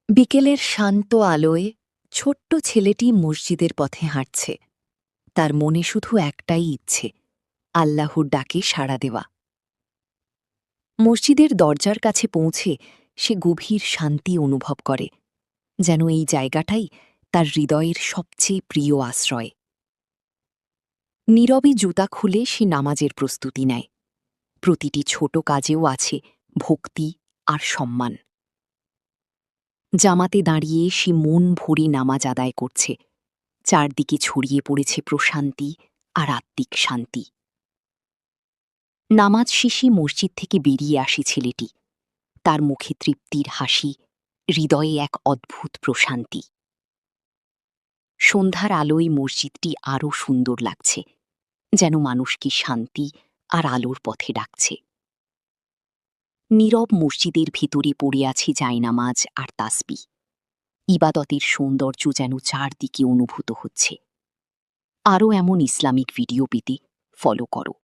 বিকেলের শান্ত আলোয় ছোট্ট ছেলেটি মসজিদের পথে হাঁটছে। তার মনে শুধু একটাই ইচ্ছে, আল্লাহর ডাকে সাড়া দেওয়া। মসজিদের দরজার কাছে পৌঁছে সে গভীর শান্তি অনুভব করে, যেন এই জায়গাটাই তার হৃদয়ের সবচেয়ে প্রিয় আশ্রয়। নীরবে জুতা খুলে সে নামাজের প্রস্তুতি নেয়। প্রতিটি ছোট কাজেও আছে ভক্তি আর সম্মান। জামাতে দাঁড়িয়ে সে মন ভরে নামাজ আদায় করছে। চারদিকে ছড়িয়ে পড়েছে প্রশান্তি আর আত্মিক শান্তি। নামাজ শেষে মসজিদ থেকে বেরিয়ে আসে ছেলেটি। তার মুখে তৃপ্তির হাসি, হৃদয়ে এক অদ্ভুত প্রশান্তি। সন্ধ্যার আলোয় মসজিদটি আরও সুন্দর লাগছে, যেন মানুষকে শান্তি আর আলোর পথে ডাকছে। নীরব মসজিদের ভিতরে পড়ে আছে জায়নামাজ আর তাসবিহ। ইবাদতের সৌন্দর্য যেন চারদিকে অনুভূত হচ্ছে। আরও এমন ইসলামিক ভিডিও পেতে ফলো করো।